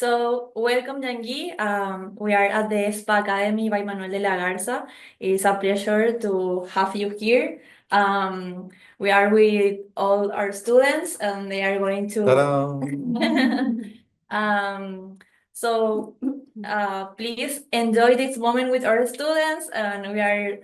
So, welcome, Yangi. We are at the Spa Academy by Manuel de la Garza. It's a pleasure to have you here. We are with all our students, and they are going to. Ta-da! Um, so, please enjoy this moment with our students, and we are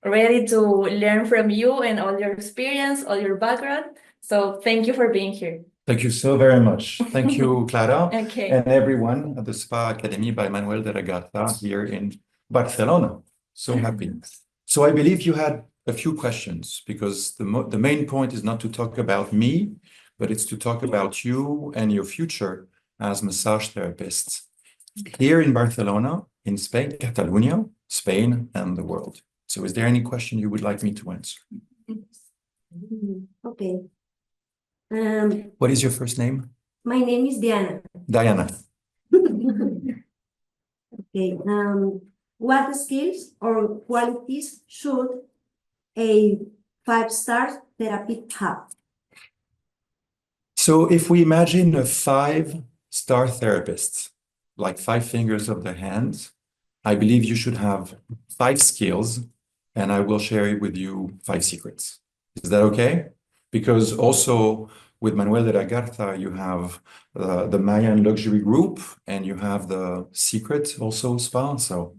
ready to learn from you and all your experience, all your background. So, thank you for being here. Thank you so very much. Thank you, Clara, Okay. and everyone at the Spa Academy by Manuel de la Garza here in Barcelona. So happy. So I believe you had a few questions because the main point is not to talk about me, but it's to talk about you and your future as massage therapists here in Barcelona, in Spain, Catalonia, Spain, and the world. So is there any question you would like me to answer? Okay. What is your first name? My name is Diana. Diana. Okay. What skills or qualities should a five-star therapy have? So if we imagine a five-star therapist, like five fingers of the hand, I believe you should have five skills, and I will share with you five secrets. Is that okay? Because also with Manuel de la Garza, you have the Mayan Luxury Group, and you have the Secret also spa. So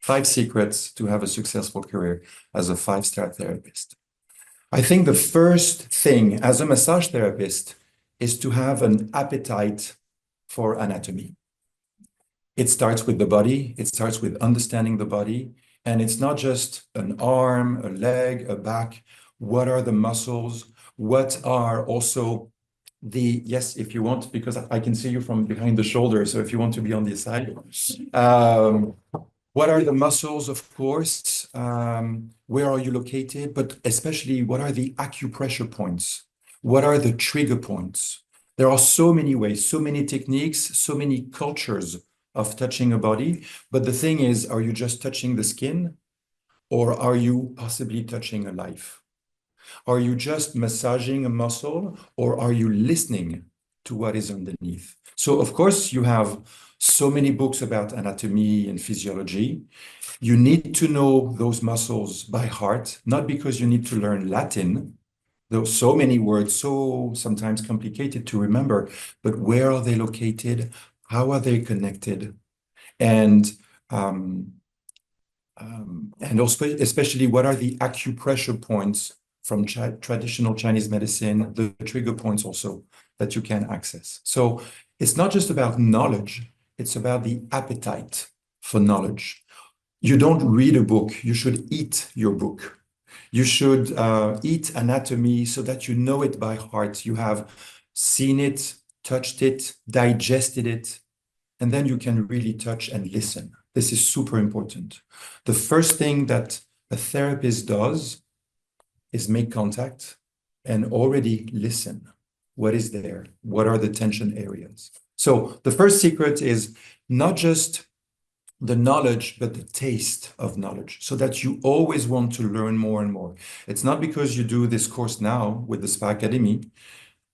5 secrets to have a successful career as a five-star therapist. I think the first thing as a massage therapist is to have an appetite for anatomy. It starts with the body. It starts with understanding the body. And it's not just an arm, a leg, a back. What are the muscles? What are also yes, if you want, because I can see you from behind the shoulder. So if you want to be on the side. What are the muscles, of course? Where are you located? But especially, what are the acupressure points? What are the trigger points? There are so many ways, so many techniques, so many cultures of touching a body. But the thing is, are you just touching the skin? Or are you possibly touching a life? Are you just massaging a muscle? Or are you listening to what is underneath? So, of course, you have so many books about anatomy and physiology. You need to know those muscles by heart, not because you need to learn Latin. There are so many words, so sometimes complicated to remember, but where are they located? How are they connected? And also, especially, what are the acupressure points from traditional Chinese medicine, the trigger points also that you can access. So it's not just about knowledge, it's about the appetite for knowledge. You don't read a book, you should eat your book. You should eat anatomy so that you know it by heart. You have seen it, touched it, digested it, and then you can really touch and listen. This is super important. The first thing that a therapist does is make contact and already listen. What is there? What are the tension areas? So the first secret is not just the knowledge, but the taste of knowledge, so that you always want to learn more and more. It's not because you do this course now with the Spa Academy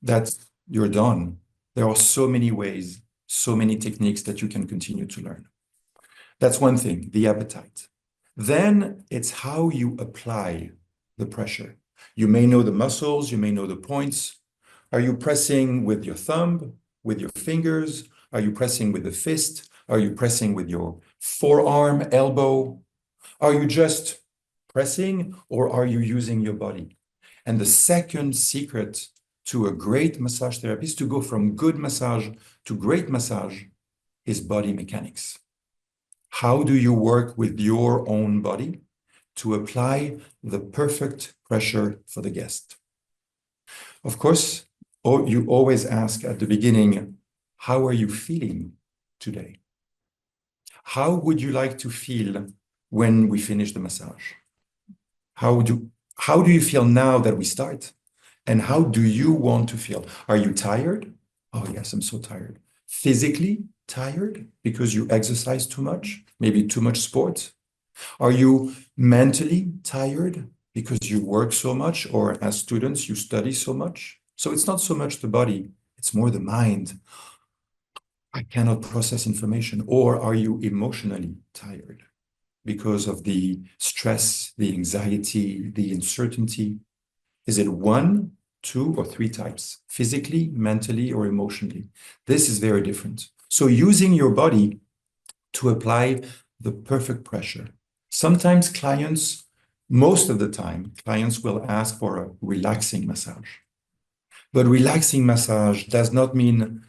that you're done. There are so many ways, so many techniques that you can continue to learn. That's one thing, the appetite. Then it's how you apply the pressure. You may know the muscles, you may know the points. Are you pressing with your thumb, with your fingers? Are you pressing with the fist? Are you pressing with your forearm, elbow? Are you just pressing, or are you using your body? And the second secret to a great massage therapist, to go from good massage to great massage, is body mechanics. How do you work with your own body to apply the perfect pressure for the guest? Of course, you always ask at the beginning, how are you feeling today? How would you like to feel when we finish the massage? How do you feel now that we start? And how do you want to feel? Are you tired? Oh, yes, I'm so tired. Physically tired because you exercise too much, maybe too much sport? Are you mentally tired because you work so much, or as students, you study so much? So it's not so much the body, it's more the mind. I cannot process information? Or are you emotionally tired because of the stress, the anxiety, the uncertainty? Is it one, two, or three types? Physically, mentally, or emotionally? This is very different. So using your body to apply the perfect pressure. Sometimes clients, most of the time, clients will ask for a relaxing massage. But relaxing massage does not mean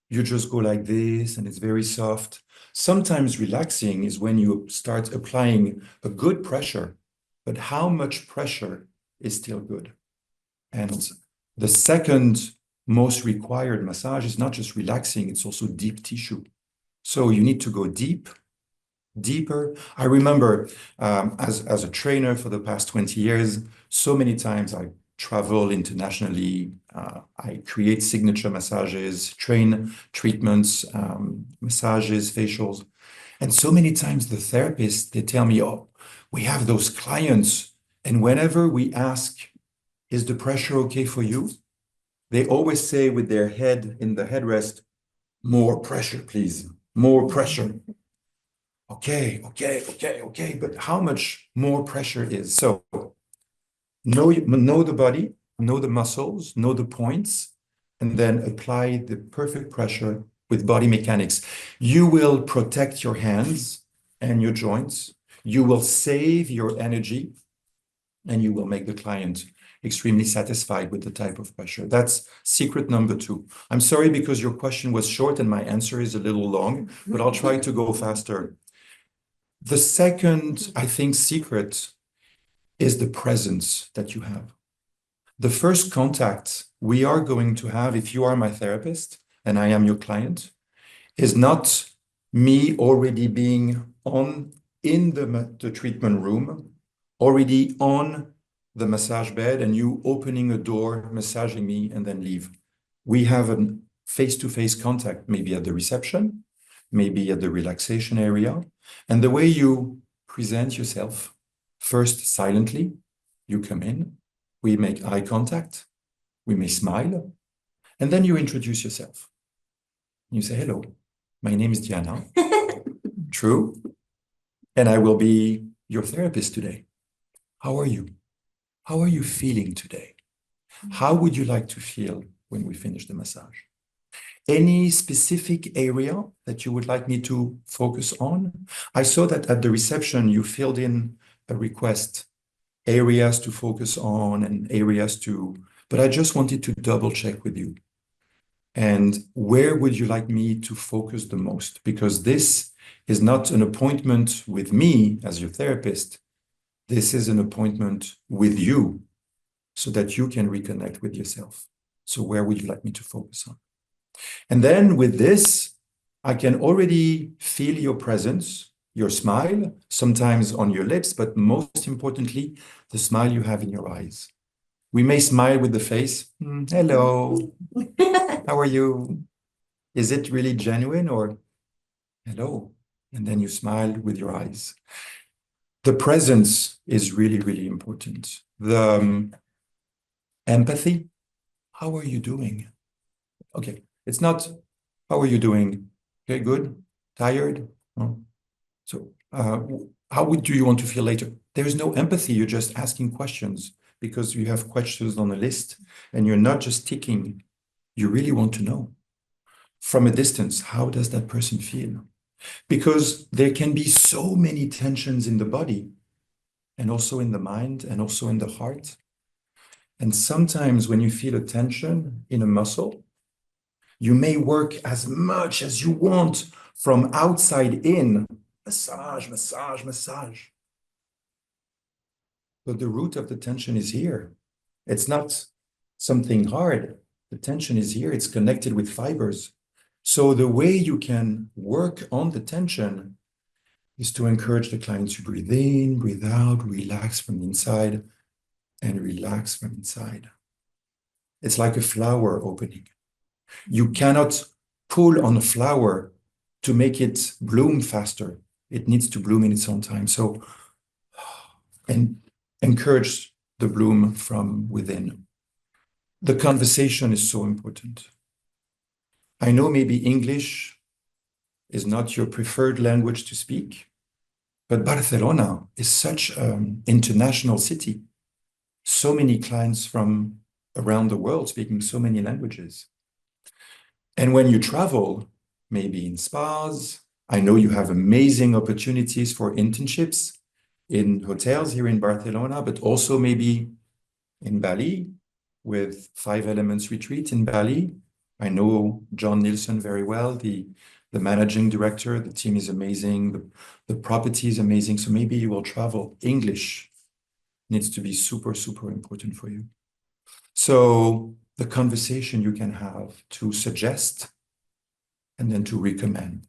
you just go like this and it's very soft. Sometimes relaxing is when you start applying a good pressure, but how much pressure is still good? And the second most required massage is not just relaxing, it's also deep tissue. So you need to go deep, deeper. I remember as a trainer for the past 20 years, so many times I travel internationally, I create signature massages, train treatments, massages, facials. And so many times the therapists, they tell me, oh, we have those clients. And whenever we ask, is the pressure okay for you? They always say with their head in the headrest, more pressure, please, more pressure. Okay, but how much more pressure is? So know the body, know the muscles, know the points, and then apply the perfect pressure with body mechanics. You will protect your hands and your joints. You will save your energy, and you will make the client extremely satisfied with the type of pressure. That's secret number 2. I'm sorry because your question was short and my answer is a little long, but I'll try to go faster. The second, I think, secret is the presence that you have. The first contact we are going to have, if you are my therapist and I am your client, is not me already being in the treatment room, already on the massage bed, and you opening a door, massaging me, and then leave. We have a face-to-face contact, maybe at the reception, maybe at the relaxation area. And the way you present yourself, first silently, you come in, we make eye contact, we may smile, and then you introduce yourself. You say, hello, my name is Diana. True. And I will be your therapist today. How are you? How are you feeling today? How would you like to feel when we finish the massage? Any specific area that you would like me to focus on? I saw that at the reception, you filled in a request, areas to focus on and areas to, but I just wanted to double check with you. And where would you like me to focus the most? Because this is not an appointment with me as your therapist. This is an appointment with you so that you can reconnect with yourself. So where would you like me to focus on? And then with this, I can already feel your presence, your smile, sometimes on your lips, but most importantly, the smile you have in your eyes. We may smile with the face. Hello, how are you? Is it really genuine or hello? And then you smile with your eyes. The presence is really, really important. The empathy. How are you doing? Okay, it's not, how are you doing? Okay, good. Tired? No. So how do you want to feel later? There is no empathy. You're just asking questions because you have questions on a list and you're not just ticking. You really want to know. From a distance, how does that person feel? Because there can be so many tensions in the body and also in the mind and also in the heart. And sometimes when you feel a tension in a muscle, you may work as much as you want from outside in, massage, massage, massage. But the root of the tension is here. It's not something hard. The tension is here. It's connected with fibers. So the way you can work on the tension is to encourage the client to breathe in, breathe out, relax from inside, and relax from inside. It's like a flower opening. You cannot pull on a flower to make it bloom faster. It needs to bloom in its own time. So, and encourage the bloom from within. The conversation is so important. I know maybe English is not your preferred language to speak. But Barcelona is such an international city. So many clients from around the world speaking so many languages. And when you travel, maybe in spas, I know you have amazing opportunities for internships in hotels here in Barcelona, but also maybe in Bali with 5 Elements Retreat in Bali. I know John Nielsen very well, the managing director. The team is amazing. The property is amazing. So maybe you will travel. English needs to be super, super important for you. So the conversation you can have to suggest and then to recommend.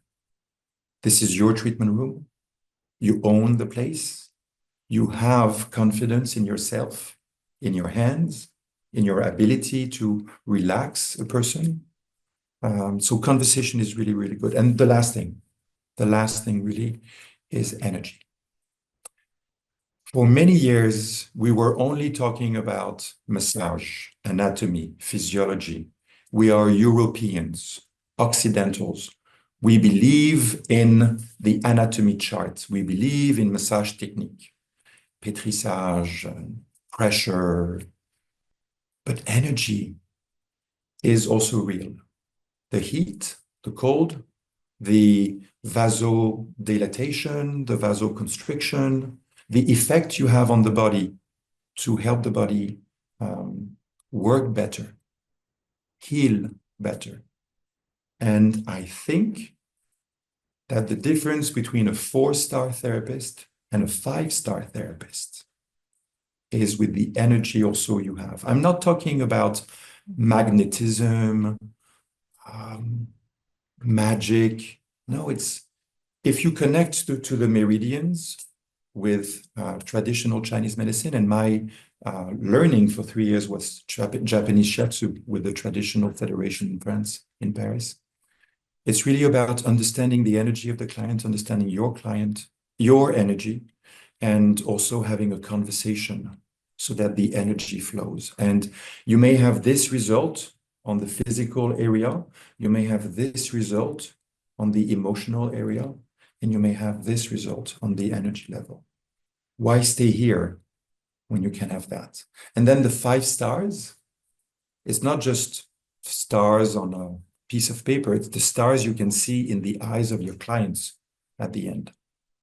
This is your treatment room. You own the place. You have confidence in yourself, in your hands, in your ability to relax a person. So conversation is really, really good. And the last thing really is energy. For many years, we were only talking about massage, anatomy, physiology. We are Europeans, Occidentals. We believe in the anatomy chart. We believe in massage technique, pétrissage, pressure. But energy is also real. The heat, the cold, the vasodilatation, the vasoconstriction, the effect you have on the body to help the body work better, heal better. And I think that the difference between a 4-star therapist and a 5-star therapist is with the energy also you have. I'm not talking about magnetism, magic. No, it's if you connect to the meridians with traditional Chinese medicine, and my learning for 3 years was Japanese shiatsu with the traditional federation in France, in Paris. It's really about understanding the energy of the client, understanding your client, your energy, and also having a conversation so that the energy flows. And you may have this result on the physical area, you may have this result on the emotional area, and you may have this result on the energy level. Why stay here when you can have that? And then the 5 stars, it's not just stars on a piece of paper, it's the stars you can see in the eyes of your clients at the end.